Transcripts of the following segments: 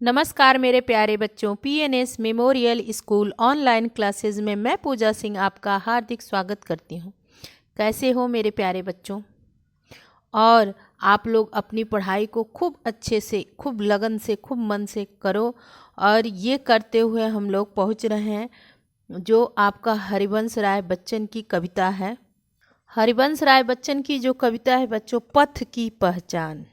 नमस्कार मेरे प्यारे बच्चों, PNS memorial school online classes में मैं पूजा सिंह आपका हार्दिक स्वागत करती हूँ। कैसे हो मेरे प्यारे बच्चों? और आप लोग अपनी पढ़ाई को खूब अच्छे से, खूब लगन से, खूब मन से करो। और ये करते हुए हम लोग पहुँच रहे हैं जो आपका हरिवंश राय बच्चन की कविता है। हरिवंश राय बच्चन की जो कविता है बच्चों, पथ की पहचान।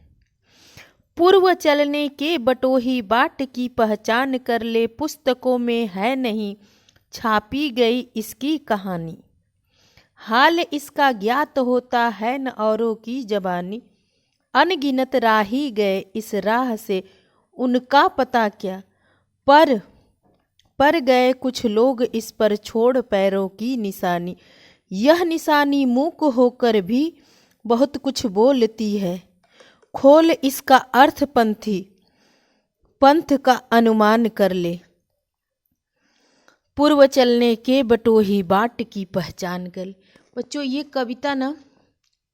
पूर्व चलने के बटोही बाट की पहचान कर ले, पुस्तकों में है नहीं छापी गई इसकी कहानी। हाल इसका ज्ञात होता है न औरों की जबानी। अनगिनत राही गए इस राह से, उनका पता क्या। पर गए कुछ लोग इस पर छोड़ पैरों की निशानी। यह निशानी मूक होकर भी बहुत कुछ बोलती है। खोल इसका अर्थ पंथ का अनुमान कर ले। पूर्व चलने के बटोही बाट की पहचान कर ले। बच्चों, ये कविता ना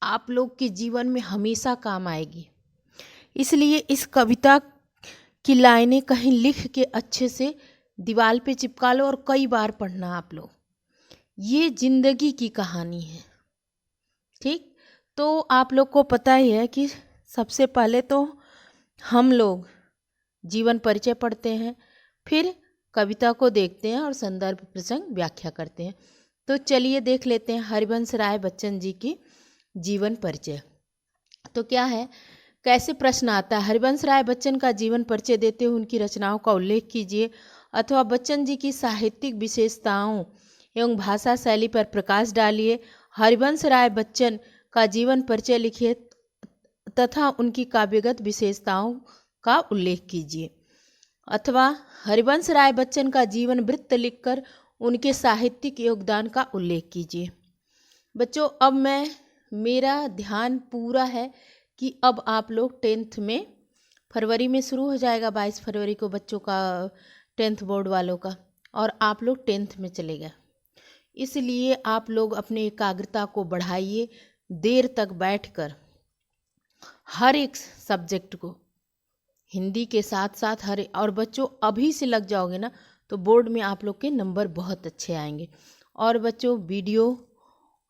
आप लोग के जीवन में हमेशा काम आएगी, इसलिए इस कविता की लाइनें कहीं लिख के अच्छे से दीवार पे चिपका लो और कई बार पढ़ना आप लोग। ये जिंदगी की कहानी है, ठीक? तो आप लोग को पता ही है कि सबसे पहले तो हम लोग जीवन परिचय पढ़ते हैं, फिर कविता को देखते हैं और संदर्भ प्रसंग व्याख्या करते हैं। तो चलिए देख लेते हैं हरिवंश राय बच्चन जी की जीवन परिचय। तो क्या है, कैसे प्रश्न आता है? हरिवंश राय बच्चन का जीवन परिचय देते हुए उनकी रचनाओं का उल्लेख कीजिए, अथवा बच्चन जी की साहित्यिक विशेषताओं एवं भाषा शैली पर प्रकाश डालिए। हरिवंश राय बच्चन का जीवन परिचय लिखिए तथा उनकी काव्यगत विशेषताओं का उल्लेख कीजिए, अथवा हरिवंश राय बच्चन का जीवन वृत्त लिखकर उनके साहित्यिक योगदान का उल्लेख कीजिए। बच्चों, अब मेरा ध्यान पूरा है कि अब आप लोग 10th में, फरवरी में शुरू हो जाएगा, 22 फरवरी को बच्चों का 10th बोर्ड वालों का, और आप लोग 10th में चले गए। इसलिए आप लोग अपनी एकाग्रता को बढ़ाइए, देर तक बैठकर हर एक सब्जेक्ट को, हिंदी के साथ साथ और बच्चों अभी से लग जाओगे ना तो बोर्ड में आप लोग के नंबर बहुत अच्छे आएंगे। और बच्चों, वीडियो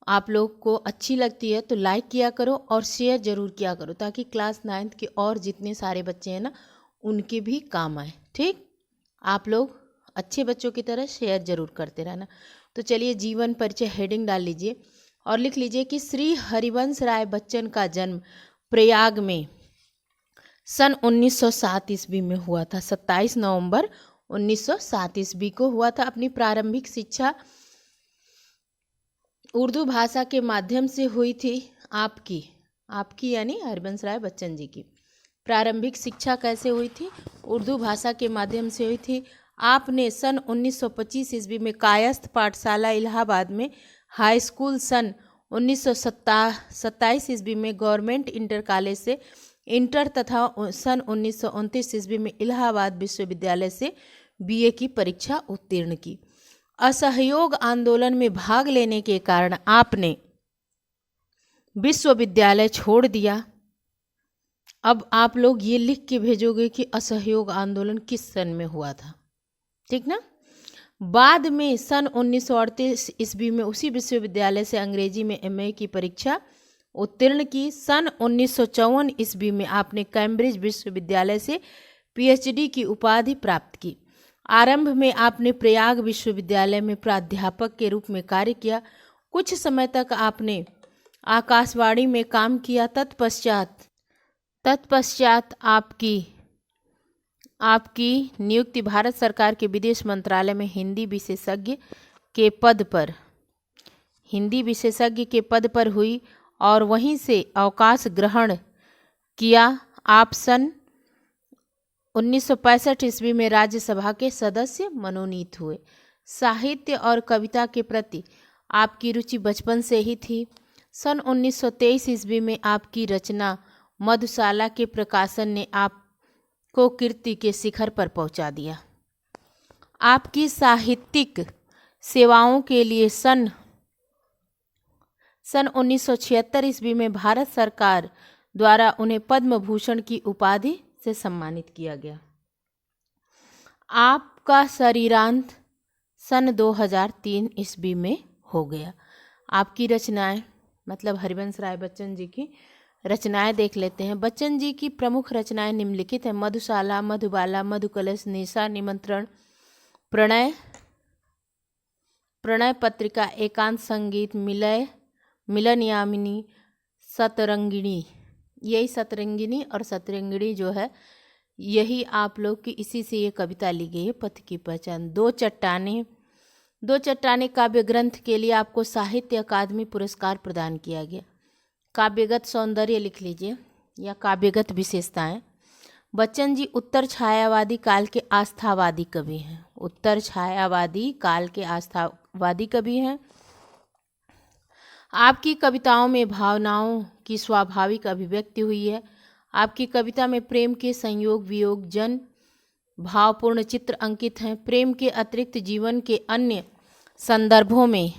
आप लोग को अच्छी लगती है तो लाइक किया करो और शेयर ज़रूर किया करो, ताकि क्लास 9th के और जितने सारे बच्चे हैं ना उनके भी काम आए, ठीक? आप लोग अच्छे बच्चों की तरह शेयर ज़रूर करते रहना। तो चलिए, जीवन परिचय हेडिंग डाल लीजिए और लिख लीजिए कि श्री हरिवंश राय बच्चन का जन्म प्रयाग में सन 1907 ईस्वी में हुआ था। 27 नवंबर 1907 ईस्वी को हुआ था। अपनी प्रारंभिक शिक्षा उर्दू भाषा के माध्यम से हुई थी। आपकी यानी हरिवंश राय बच्चन जी की प्रारंभिक शिक्षा कैसे हुई थी? उर्दू भाषा के माध्यम से हुई थी। आपने सन 1925 ईस्वी में कायस्थ पाठशाला इलाहाबाद में, हाई स्कूल सन 1927 ईस्वी में गवर्नमेंट इंटर कॉलेज से इंटर तथा सन 1929 ईस्वी में इलाहाबाद विश्वविद्यालय से बीए की परीक्षा उत्तीर्ण की। असहयोग आंदोलन में भाग लेने के कारण आपने विश्वविद्यालय छोड़ दिया। अब आप लोग ये लिख के भेजोगे कि असहयोग आंदोलन किस सन में हुआ था, ठीक ना? बाद में सन 1938 ईस्वी में उसी विश्वविद्यालय से अंग्रेजी में एमए की परीक्षा उत्तीर्ण की। सन 1954 ईस्वी में आपने कैम्ब्रिज विश्वविद्यालय से पीएचडी की उपाधि प्राप्त की। आरंभ में आपने प्रयाग विश्वविद्यालय में प्राध्यापक के रूप में कार्य किया। कुछ समय तक आपने आकाशवाणी में काम किया। तत्पश्चात आपकी नियुक्ति भारत सरकार के विदेश मंत्रालय में हिंदी विशेषज्ञ के पद पर हुई और वहीं से अवकाश ग्रहण किया। आप सन 1965 ईस्वी में राज्यसभा के सदस्य मनोनीत हुए। साहित्य और कविता के प्रति आपकी रुचि बचपन से ही थी। सन 1923 ईस्वी में आपकी रचना मधुशाला के प्रकाशन ने आपको कीर्ति के शिखर पर पहुंचा दिया। आपकी साहित्यिक सेवाओं के लिए सन 1976 ईस्वी में भारत सरकार द्वारा उन्हें पद्म भूषण की उपाधि से सम्मानित किया गया। आपका शरीरांत सन 2003 ईस्वी में हो गया। आपकी रचनाएं, मतलब हरिवंश राय बच्चन जी की रचनाएं देख लेते हैं। बच्चन जी की प्रमुख रचनाएं निम्नलिखित हैं: मधुशाला, मधुबाला, मधुकलश, निशा निमंत्रण, प्रणय, प्रणय पत्रिका, एकांत संगीत, मिलय, मिलन यामिनी, सतरंगिणी। यही सतरंगिणी और सतरंगिणी जो है, यही आप लोग की, इसी से ये कविता ली गई है, पथ की पहचान। दो चट्टानें काव्य ग्रंथ के लिए आपको साहित्य अकादमी पुरस्कार प्रदान किया गया। काव्यगत सौंदर्य लिख लीजिए या काव्यगत विशेषताएं। बच्चन जी उत्तर छायावादी काल के आस्थावादी कवि हैं। उत्तर छायावादी काल के आस्थावादी कवि हैं। आपकी कविताओं में भावनाओं की स्वाभाविक अभिव्यक्ति हुई है। आपकी कविता में प्रेम के संयोग वियोग जन भावपूर्ण चित्र अंकित हैं। प्रेम के अतिरिक्त जीवन के अन्य संदर्भों में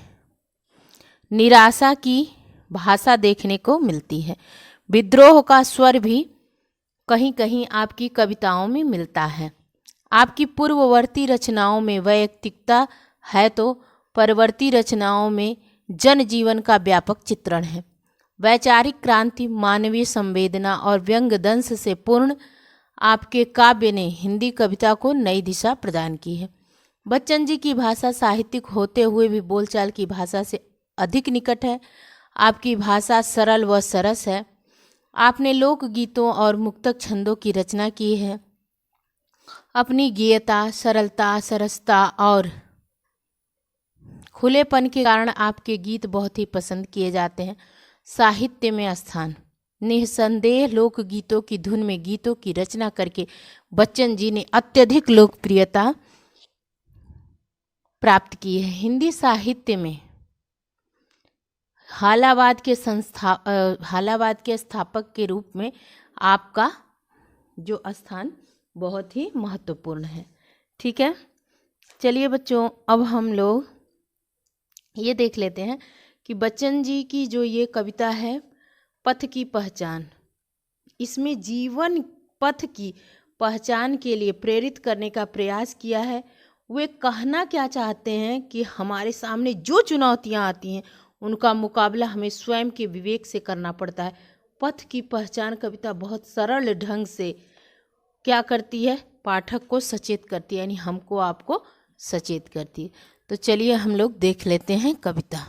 निराशा की भाषा देखने को मिलती है। विद्रोह का स्वर भी कहीं कहीं आपकी कविताओं में मिलता है। आपकी पूर्ववर्ती रचनाओं में वैयक्तिकता है तो परवर्ती रचनाओं में जनजीवन का व्यापक चित्रण है। वैचारिक क्रांति, मानवीय संवेदना और व्यंग दंश से पूर्ण आपके काव्य ने हिंदी कविता को नई दिशा प्रदान की है। बच्चन जी की भाषा साहित्यिक होते हुए भी बोलचाल की भाषा से अधिक निकट है। आपकी भाषा सरल व सरस है। आपने लोकगीतों और मुक्तक छंदों की रचना की है। अपनी गेयता, सरलता, सरसता और खुलेपन के कारण आपके गीत बहुत ही पसंद किए जाते हैं। साहित्य में स्थान, निस्संदेह लोकगीतों की धुन में गीतों की रचना करके बच्चन जी ने अत्यधिक लोकप्रियता प्राप्त की है। हिंदी साहित्य में हालावाद के स्थापक के रूप में आपका जो स्थान बहुत ही महत्वपूर्ण है। ठीक है, चलिए बच्चों, अब हम लोग ये देख लेते हैं कि बच्चन जी की जो ये कविता है पथ की पहचान, इसमें जीवन पथ की पहचान के लिए प्रेरित करने का प्रयास किया है। वे कहना क्या चाहते हैं कि हमारे सामने जो चुनौतियां आती हैं उनका मुकाबला हमें स्वयं के विवेक से करना पड़ता है। पथ की पहचान कविता बहुत सरल ढंग से क्या करती है, पाठक को सचेत करती है, यानी हमको आपको सचेत करती है। तो चलिए हम लोग देख लेते हैं कविता।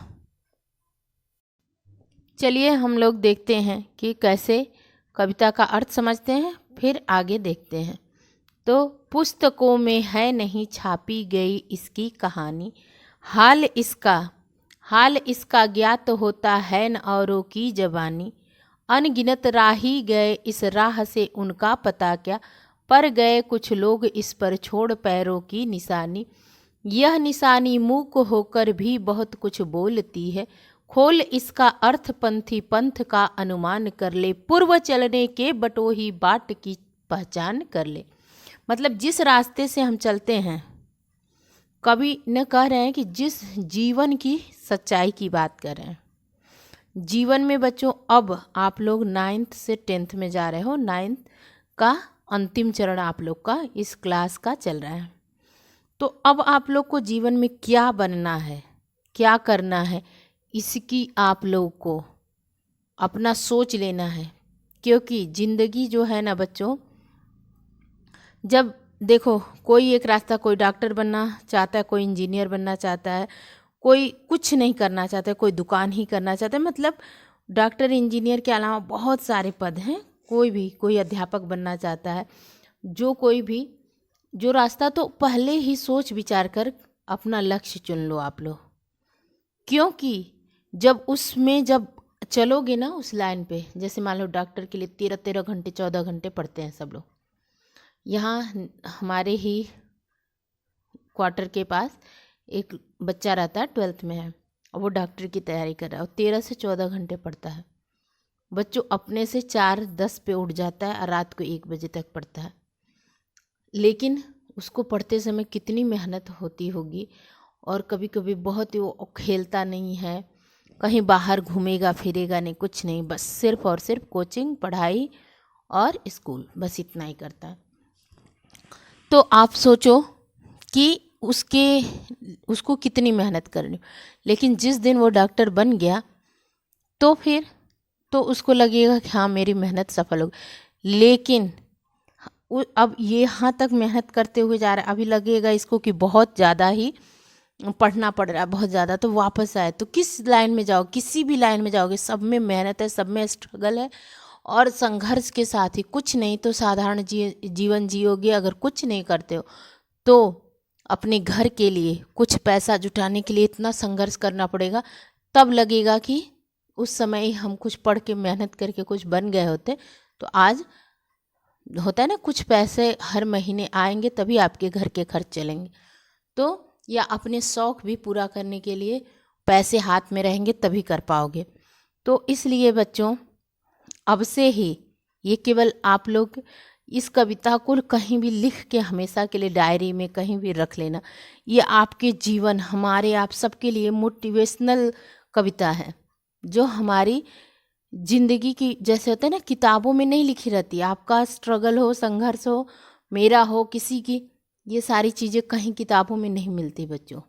चलिए हम लोग देखते हैं कि कैसे कविता का अर्थ समझते हैं, फिर आगे देखते हैं। तो पुस्तकों में है नहीं छापी गई इसकी कहानी, हाल इसका ज्ञात होता है न औरों की जबानी। अनगिनत राही गए इस राह से उनका पता क्या, पर गए कुछ लोग इस पर छोड़ पैरों की निशानी। यह निशानी मूक होकर भी बहुत कुछ बोलती है, खोल इसका अर्थ पंथी पंथ का अनुमान कर ले, पूर्व चलने के बटोही बाट की पहचान कर ले। मतलब जिस रास्ते से हम चलते हैं, कवि न कह रहे हैं कि जिस जीवन की सच्चाई की बात कर रहे हैं। जीवन में बच्चों अब आप लोग 9th से 10th में जा रहे हो, 9th का अंतिम चरण आप लोग का इस क्लास का चल रहा है। तो अब आप लोग को जीवन में क्या बनना है, क्या करना है, इसकी आप लोग को अपना सोच लेना है। क्योंकि ज़िंदगी जो है ना बच्चों, जब देखो कोई एक रास्ता, कोई डॉक्टर बनना चाहता है, कोई इंजीनियर बनना चाहता है, कोई कुछ नहीं करना चाहता है, कोई दुकान ही करना चाहता है। मतलब डॉक्टर इंजीनियर के अलावा बहुत सारे पद हैं। कोई अध्यापक बनना चाहता है, कोई भी जो रास्ता, तो पहले ही सोच विचार कर अपना लक्ष्य चुन लो आप लोग। क्योंकि जब चलोगे ना उस लाइन पे, जैसे मान लो डॉक्टर के लिए 13 घंटे 14 घंटे पढ़ते हैं सब लोग। यहाँ हमारे ही क्वार्टर के पास एक बच्चा रहता है, 12th में है, और वो डॉक्टर की तैयारी कर रहा है और 13 से 14 घंटे पढ़ता है। बच्चों अपने से 4:10 पे उठ जाता है और रात को 1 बजे तक पढ़ता है। लेकिन उसको पढ़ते समय कितनी मेहनत होती होगी, और कभी कभी बहुत ही वो खेलता नहीं है, कहीं बाहर घूमेगा फिरेगा नहीं, कुछ नहीं, बस सिर्फ और सिर्फ कोचिंग, पढ़ाई और स्कूल, बस इतना ही करता है। तो आप सोचो कि उसको कितनी मेहनत करनी। लेकिन जिस दिन वो डॉक्टर बन गया तो फिर तो उसको लगेगा कि हाँ मेरी मेहनत सफल हो गई। लेकिन अब ये यहाँ तक मेहनत करते हुए जा रहा है, अभी लगेगा इसको कि बहुत ज़्यादा ही पढ़ना पड़ रहा है, बहुत ज़्यादा, तो वापस आए तो किस लाइन में जाओ, किसी भी लाइन में जाओगे सब में मेहनत है, सब में स्ट्रगल है और संघर्ष के साथ ही। कुछ नहीं तो साधारण जीवन जियोगे। अगर कुछ नहीं करते हो तो अपने घर के लिए कुछ पैसा जुटाने के लिए इतना संघर्ष करना पड़ेगा, तब लगेगा कि उस समय ही हम कुछ पढ़ के मेहनत करके कुछ बन गए होते। तो आज होता है ना, कुछ पैसे हर महीने आएंगे तभी आपके घर के खर्च चलेंगे। तो या अपने शौक़ भी पूरा करने के लिए पैसे हाथ में रहेंगे तभी कर पाओगे। तो इसलिए बच्चों, अब से ही ये केवल आप लोग इस कविता को कहीं भी लिख के हमेशा के लिए डायरी में कहीं भी रख लेना। ये आपके जीवन, हमारे आप सबके लिए मोटिवेशनल कविता है, जो हमारी ज़िंदगी की, जैसे होता है ना, किताबों में नहीं लिखी रहती। आपका स्ट्रगल हो, संघर्ष हो, मेरा हो, किसी की, ये सारी चीज़ें कहीं किताबों में नहीं मिलती बच्चों।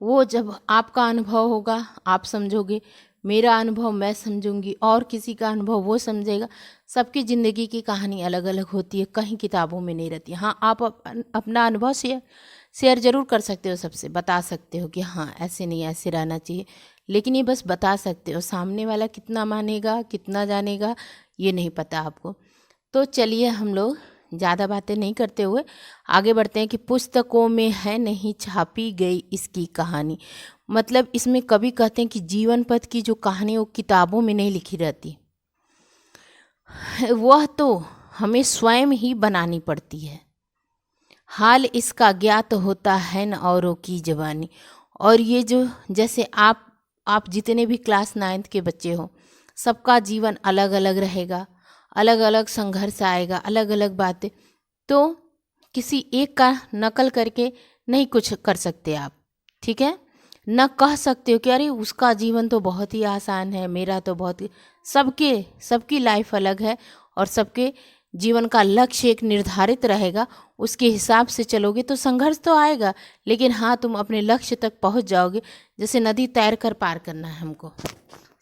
वो जब आपका अनुभव होगा आप समझोगे, मेरा अनुभव मैं समझूंगी, और किसी का अनुभव वो समझेगा। सबकी ज़िंदगी की कहानी अलग अलग होती है, कहीं किताबों में नहीं रहती। हाँ, आप अपना अनुभव शेयर ज़रूर कर सकते हो, सबसे बता सकते हो कि हाँ ऐसे नहीं, ऐसे रहना चाहिए, लेकिन ये बस बता सकते हो। सामने वाला कितना मानेगा, कितना जानेगा, ये नहीं पता आपको। तो चलिए हम लोग ज़्यादा बातें नहीं करते हुए आगे बढ़ते हैं कि पुस्तकों में है नहीं छापी गई इसकी कहानी। मतलब इसमें कवि कहते हैं कि जीवन पथ की जो कहानी वो किताबों में नहीं लिखी रहती, वह तो हमें स्वयं ही बनानी पड़ती है। हाल इसका ज्ञात होता है न औरों की जवानी। और ये जो, जैसे आप जितने भी क्लास 9th के बच्चे हो, सबका जीवन अलग अलग रहेगा, अलग अलग संघर्ष आएगा, अलग अलग बातें। तो किसी एक का नकल करके नहीं कुछ कर सकते आप, ठीक है। न कह सकते हो कि अरे उसका जीवन तो बहुत ही आसान है, मेरा तो बहुत ही। सबकी लाइफ अलग है और सबके जीवन का लक्ष्य एक निर्धारित रहेगा। उसके हिसाब से चलोगे तो संघर्ष तो आएगा, लेकिन हाँ तुम अपने लक्ष्य तक पहुँच जाओगे। जैसे नदी तैर कर पार करना है हमको,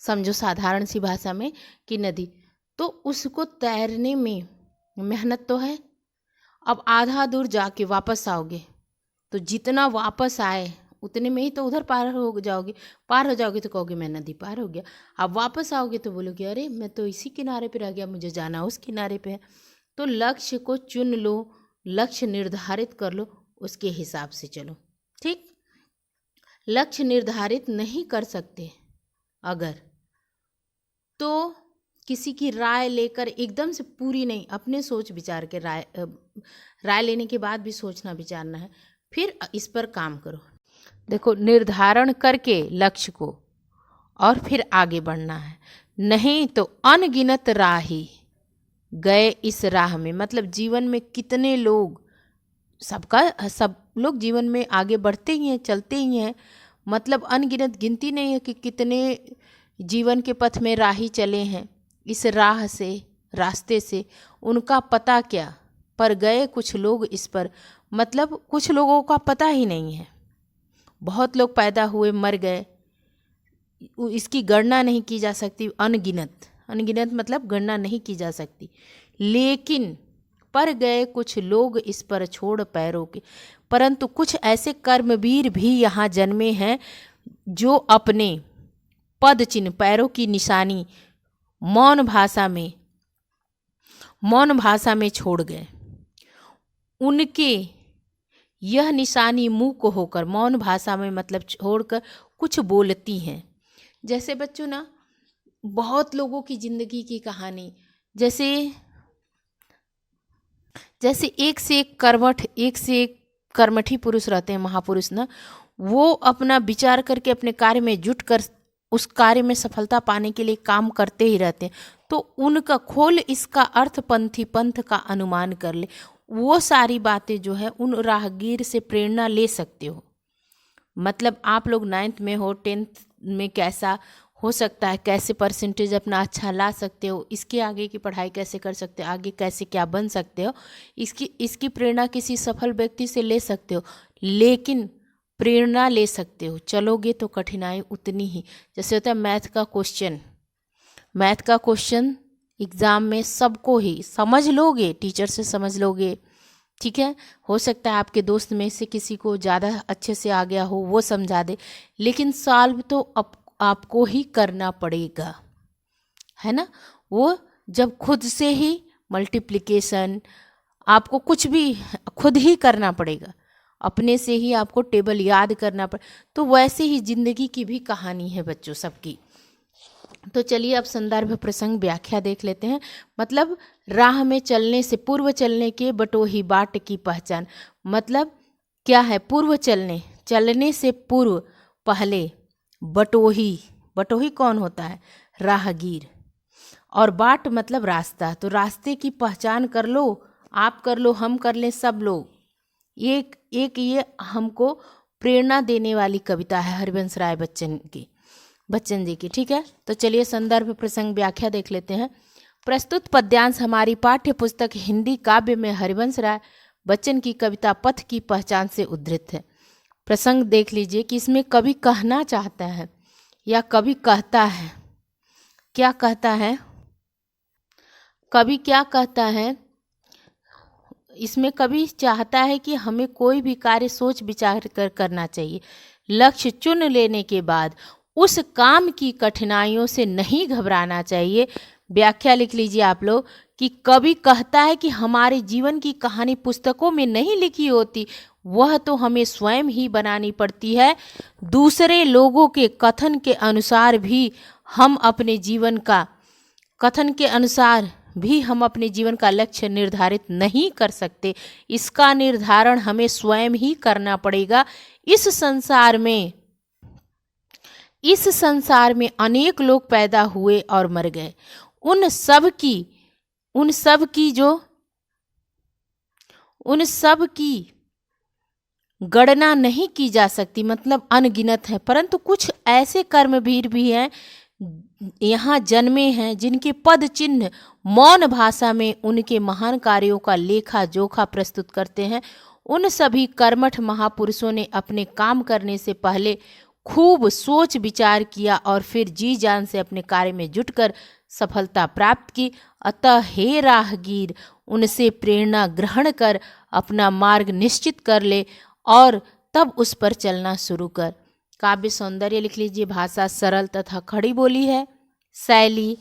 समझो साधारण सी भाषा में कि नदी, तो उसको तैरने में मेहनत तो है। अब आधा दूर जाके वापस आओगे तो जितना वापस आए उतने में ही तो उधर पार हो जाओगे। पार हो जाओगे तो कहोगे मैं नदी पार हो गया। अब वापस आओगे तो बोलोगे अरे मैं तो इसी किनारे पे रह गया, मुझे जाना उस किनारे पे है। तो लक्ष्य को चुन लो, लक्ष्य निर्धारित कर लो, उसके हिसाब से चलो, ठीक। लक्ष्य निर्धारित नहीं कर सकते अगर, तो किसी की राय लेकर एकदम से पूरी नहीं, अपने सोच विचार के राय लेने के बाद भी सोचना विचारना है, फिर इस पर काम करो। देखो, निर्धारण करके लक्ष्य को और फिर आगे बढ़ना है, नहीं तो अनगिनत राही गए इस राह में। मतलब जीवन में कितने लोग, सब लोग जीवन में आगे बढ़ते ही हैं, चलते ही हैं। मतलब अनगिनत, गिनती नहीं है कि कितने जीवन के पथ में राही चले हैं। इस राह से, रास्ते से उनका पता क्या, पर गए कुछ लोग इस पर। मतलब कुछ लोगों का पता ही नहीं है। बहुत लोग पैदा हुए, मर गए, इसकी गणना नहीं की जा सकती। अनगिनत मतलब गणना नहीं की जा सकती। लेकिन पर गए कुछ लोग इस पर छोड़ पैरों के। परंतु कुछ ऐसे कर्मवीर भी यहाँ जन्मे हैं जो अपने पद चिन्ह, पैरों की निशानी मौन भाषा में छोड़ गए। उनके यह निशानी मुँह को होकर, मौन भाषा में मतलब छोड़कर कुछ बोलती हैं। जैसे बच्चों ना, बहुत लोगों की ज़िंदगी की कहानी, जैसे एक से एक कर्मठी पुरुष रहते हैं, महापुरुष ना, वो अपना विचार करके अपने कार्य में जुट कर उस कार्य में सफलता पाने के लिए काम करते ही रहते हैं। तो उनका खोल इसका अर्थ पंथ का अनुमान कर ले, वो सारी बातें जो है उन राहगीर से प्रेरणा ले सकते हो। मतलब आप लोग 9th में हो, 10th में कैसा हो सकता है कैसे परसेंटेज अपना अच्छा ला सकते हो, इसके आगे की पढ़ाई कैसे कर सकते हो, आगे कैसे क्या बन सकते हो, इसकी प्रेरणा किसी सफल व्यक्ति से ले सकते हो। लेकिन प्रेरणा ले सकते हो, चलोगे तो कठिनाई उतनी ही। जैसे होता है मैथ का क्वेश्चन एग्ज़ाम में सबको ही समझ लोगे, टीचर से समझ लोगे, ठीक है। हो सकता है आपके दोस्त में से किसी को ज़्यादा अच्छे से आ गया हो, वो समझा दे, लेकिन सॉल्व तो आपको ही करना पड़ेगा, है ना। वो जब खुद से ही मल्टीप्लिकेशन, आपको कुछ भी खुद ही करना पड़ेगा, अपने से ही आपको टेबल याद करना पड़े। तो वैसे ही जिंदगी की भी कहानी है बच्चों सबकी। तो चलिए अब संदर्भ प्रसंग व्याख्या देख लेते हैं। मतलब राह में चलने से पूर्व चलने के बटोही बाट की पहचान। मतलब क्या है, पूर्व चलने से पूर्व पहले बटोही कौन होता है, राहगीर। और बाट मतलब रास्ता, तो रास्ते की पहचान कर लो, आप कर लो, हम कर लें, सब लोग। एक ये हमको प्रेरणा देने वाली कविता है हरिवंश राय बच्चन जी की, ठीक है। तो चलिए संदर्भ प्रसंग व्याख्या देख लेते हैं। प्रस्तुत पद्यांश हमारी पाठ्य पुस्तक हिंदी काव्य में हरिवंश राय बच्चन की कविता पथ की पहचान से उद्धृत है। प्रसंग देख लीजिए कि इसमें कवि कहना चाहता है या कवि कहता है। क्या कहता है कवि, क्या कहता है इसमें? कवि चाहता है कि हमें कोई भी कार्य सोच विचार कर करना चाहिए। लक्ष्य चुन लेने के बाद उस काम की कठिनाइयों से नहीं घबराना चाहिए। व्याख्या लिख लीजिए आप लोग कि कवि कहता है कि हमारे जीवन की कहानी पुस्तकों में नहीं लिखी होती, वह तो हमें स्वयं ही बनानी पड़ती है। दूसरे लोगों के कथन के अनुसार भी हम अपने जीवन का लक्ष्य निर्धारित नहीं कर सकते। इसका निर्धारण हमें स्वयं ही करना पड़ेगा। इस संसार में अनेक लोग पैदा हुए और मर गए। उन सब की गणना नहीं की जा सकती, मतलब अनगिनत है। परंतु कुछ ऐसे कर्मवीर भी हैं यहाँ जन्मे हैं जिनके पद चिन्ह मौन भाषा में उनके महान कार्यों का लेखा जोखा प्रस्तुत करते हैं। उन सभी कर्मठ महापुरुषों ने अपने काम करने से पहले खूब सोच विचार किया और फिर जी जान से अपने कार्य में जुटकर सफलता प्राप्त की। अतः हे राहगीर, उनसे प्रेरणा ग्रहण कर अपना मार्ग निश्चित कर ले और तब उस पर चलना शुरू कर। काव्य सौंदर्य लिख लीजिए। भाषा सरल तथा खड़ी बोली है। शैली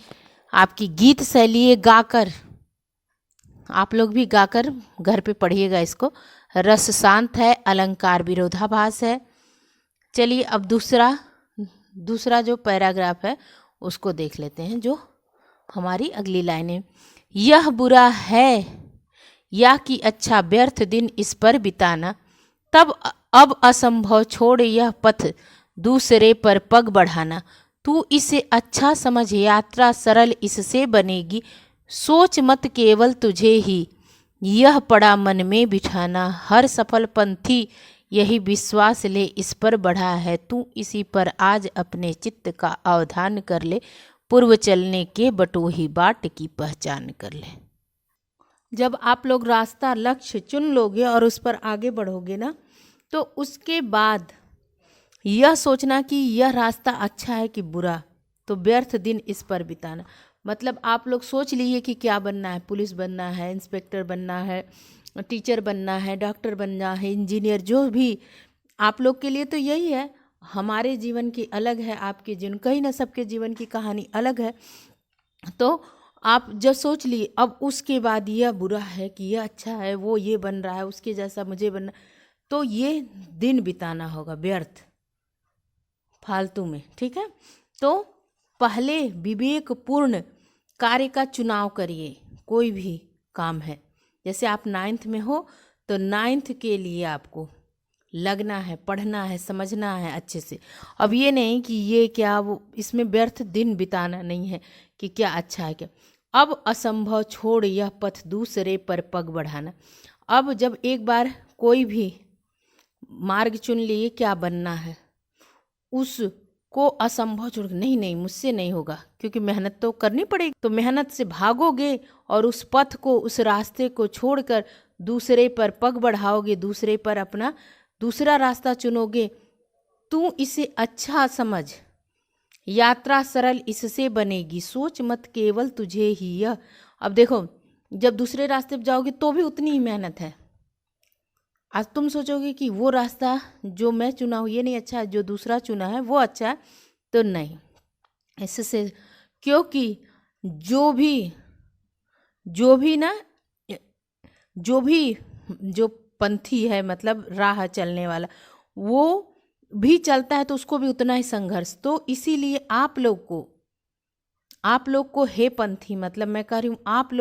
आपकी गीत शैली है, गाकर, आप लोग भी गाकर घर पे पढ़िएगा इसको। रस शांत है, अलंकार विरोधाभास है। चलिए अब दूसरा जो पैराग्राफ है उसको देख लेते हैं, जो हमारी अगली लाइनें। यह बुरा है या कि अच्छा, व्यर्थ दिन इस पर बिताना, तब अब असंभव छोड़ यह पथ दूसरे पर पग बढ़ाना। तू इसे अच्छा समझ, यात्रा सरल इससे बनेगी। सोच मत केवल तुझे ही, यह पड़ा मन में बिठाना। हर सफल पंथी यही विश्वास ले, इस पर बढ़ा है तू इसी पर आज अपने चित्त का अवधान कर ले। पूर्व चलने के बटोही बाट की पहचान कर ले। जब आप लोग रास्ता लक्ष्य चुन लोगे और उस पर आगे बढ़ोगे ना, तो उसके बाद यह सोचना कि यह रास्ता अच्छा है कि बुरा, तो व्यर्थ दिन इस पर बिताना। मतलब आप लोग सोच लीजिए कि क्या बनना है, पुलिस बनना है, इंस्पेक्टर बनना है, टीचर बनना है, डॉक्टर बनना है, इंजीनियर, जो भी आप लोग के लिए तो यही है। हमारे जीवन की अलग है, आपके जीवन, कहीं ना सबके जीवन की कहानी अलग है। तो आप जब सोच लिए, अब उसके बाद यह बुरा है कि यह अच्छा है, वो ये बन रहा है, उसके जैसा मुझे बनना, तो ये दिन बिताना होगा व्यर्थ, फालतू में, ठीक है। तो पहले विवेकपूर्ण कार्य का चुनाव करिए। कोई भी काम है, जैसे आप 9th में हो तो 9th के लिए आपको लगना है, पढ़ना है, समझना है अच्छे से। अब ये नहीं कि ये क्या वो, इसमें व्यर्थ दिन बिताना नहीं है कि क्या अच्छा है क्या। अब असंभव छोड़ यह पथ दूसरे पर पग बढ़ाना। अब जब एक बार कोई भी मार्ग चुन लिए, क्या बनना है, उस को असंभव छोड़ नहीं नहीं मुझसे नहीं होगा, क्योंकि मेहनत तो करनी पड़ेगी। तो मेहनत से भागोगे और उस पथ को, उस रास्ते को छोड़कर दूसरे पर पग बढ़ाओगे, दूसरे पर अपना दूसरा रास्ता चुनोगे। तू इसे अच्छा समझ, यात्रा सरल इससे बनेगी, सोच मत केवल तुझे ही यह। अब देखो, जब दूसरे रास्ते पर जाओगे तो भी उतनी ही मेहनत है। आज तुम सोचोगे कि वो रास्ता जो मैं चुना हूँ ये नहीं अच्छा है, जो दूसरा चुना है वो अच्छा है, तो नहीं, इससे, क्योंकि जो भी जो पंथी है, मतलब राह चलने वाला, वो भी चलता है तो उसको भी उतना ही संघर्ष। तो इसीलिए आप लोग को हे पंथी, मतलब मैं कह रही हूँ आप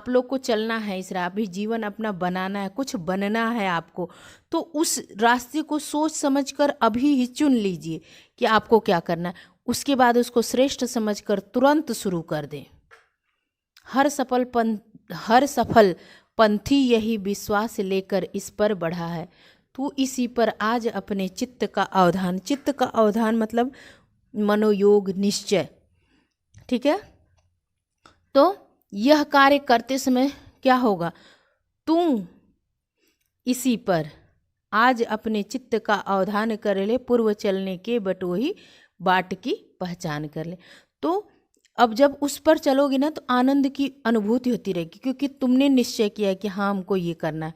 लोग को चलना है इस राह, अभी जीवन अपना बनाना है, कुछ बनना है आपको। तो उस रास्ते को सोच समझकर अभी ही चुन लीजिए कि आपको क्या करना है, उसके बाद उसको श्रेष्ठ समझकर तुरंत शुरू कर दें। हर सफल पंथी यही विश्वास लेकर इस पर बढ़ा है। तू इसी पर आज अपने चित्त का अवधान मतलब मनोयोग, निश्चय, ठीक है। तो यह कार्य करते समय क्या होगा, तू इसी पर आज अपने चित्त का अवधान कर ले, पूर्व चलने के बटोही बाट की पहचान कर ले। तो अब जब उस पर चलोगे ना तो आनंद की अनुभूति होती रहेगी, क्योंकि तुमने निश्चय किया है कि हाँ हमको ये करना है।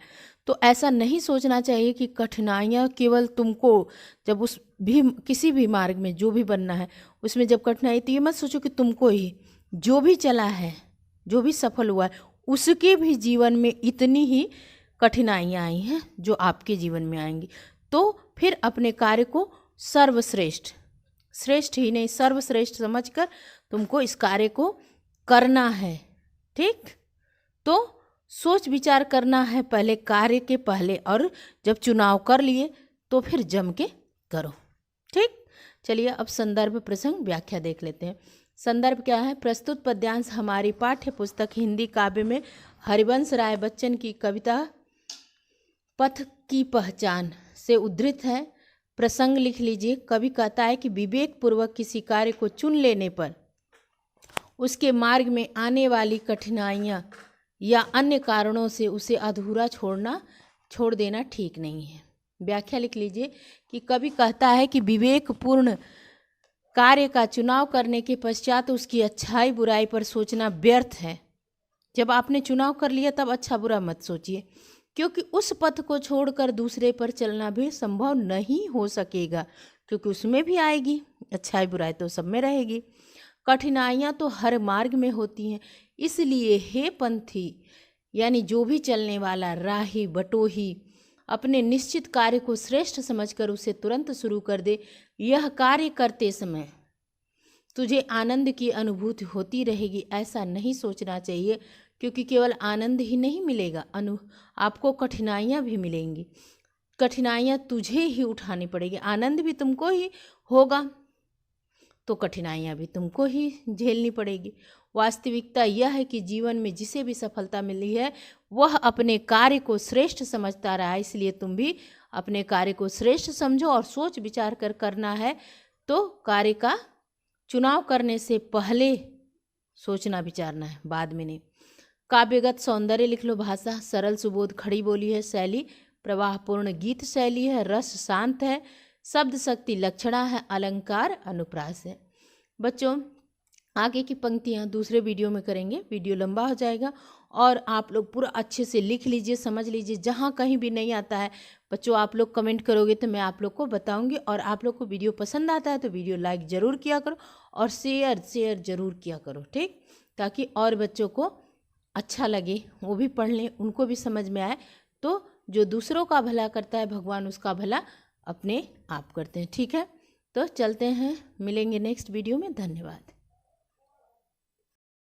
तो ऐसा नहीं सोचना चाहिए कि कठिनाइयाँ केवल तुमको, जब किसी भी मार्ग में जो भी बनना है उसमें जब कठिनाई, तो ये मत सोचो कि तुमको ही, जो भी चला है, जो भी सफल हुआ है, उसके भी जीवन में इतनी ही कठिनाइयाँ आई हैं जो आपके जीवन में आएंगी। तो फिर अपने कार्य को श्रेष्ठ ही नहीं सर्वश्रेष्ठ समझकर तुमको इस कार्य को करना है, ठीक। तो सोच विचार करना है पहले, कार्य के पहले, और जब चुनाव कर लिए तो फिर जम के करो, ठीक। चलिए अब संदर्भ प्रसंग व्याख्या देख लेते हैं। संदर्भ क्या है, प्रस्तुत पद्यांश हमारी पाठ्य पुस्तक हिंदी काव्य में हरिवंश राय बच्चन की कविता पथ की पहचान से उद्धृत है। प्रसंग लिख लीजिए। कवि कहता है कि विवेक पूर्वक किसी कार्य को चुन लेने पर उसके मार्ग में आने वाली कठिनाइयाँ या अन्य कारणों से उसे अधूरा छोड़ देना ठीक नहीं है। व्याख्या लिख लीजिए कि कवि कहता है कि विवेकपूर्ण कार्य का चुनाव करने के पश्चात उसकी अच्छाई बुराई पर सोचना व्यर्थ है। जब आपने चुनाव कर लिया तब अच्छा बुरा मत सोचिए, क्योंकि उस पथ को छोड़कर दूसरे पर चलना भी संभव नहीं हो सकेगा, क्योंकि उसमें भी आएगी अच्छाई बुराई, तो सब में रहेगी। कठिनाइयाँ तो हर मार्ग में होती हैं, इसलिए हे पंथी, यानी जो भी चलने वाला, राही बटोही, अपने निश्चित कार्य को श्रेष्ठ समझकर उसे तुरंत शुरू कर दे। यह कार्य करते समय तुझे आनंद की अनुभूति होती रहेगी, ऐसा नहीं सोचना चाहिए, क्योंकि केवल आनंद ही नहीं मिलेगा, आपको कठिनाइयाँ भी मिलेंगी। कठिनाइयाँ तुझे ही उठानी पड़ेगी, आनंद भी तुमको ही होगा तो कठिनाइयाँ भी तुमको ही झेलनी पड़ेगी। वास्तविकता यह है कि जीवन में जिसे भी सफलता मिली है वह अपने कार्य को श्रेष्ठ समझता रहा है, इसलिए तुम भी अपने कार्य को श्रेष्ठ समझो और सोच विचार कर करना है तो कार्य का चुनाव करने से पहले सोचना विचारना है, बाद में नहीं। काव्यगत सौंदर्य लिख लो। भाषा सरल सुबोध खड़ी बोली है, शैली प्रवाहपूर्ण गीत शैली है, रस शांत है, शब्द शक्ति लक्षणा है, अलंकार अनुप्रास है। बच्चों आगे की पंक्तियाँ दूसरे वीडियो में करेंगे, वीडियो लंबा हो जाएगा, और आप लोग पूरा अच्छे से लिख लीजिए, समझ लीजिए। जहाँ कहीं भी नहीं आता है बच्चों आप लोग कमेंट करोगे तो मैं आप लोग को बताऊंगी। और आप लोग को वीडियो पसंद आता है तो वीडियो लाइक ज़रूर किया करो और शेयर ज़रूर किया करो, ठीक, ताकि और बच्चों को अच्छा लगे, वो भी पढ़ लें, उनको भी समझ में आए। तो जो दूसरों का भला करता है भगवान उसका भला अपने आप करते हैं, ठीक है। तो चलते हैं, मिलेंगे नेक्स्ट वीडियो में। धन्यवाद।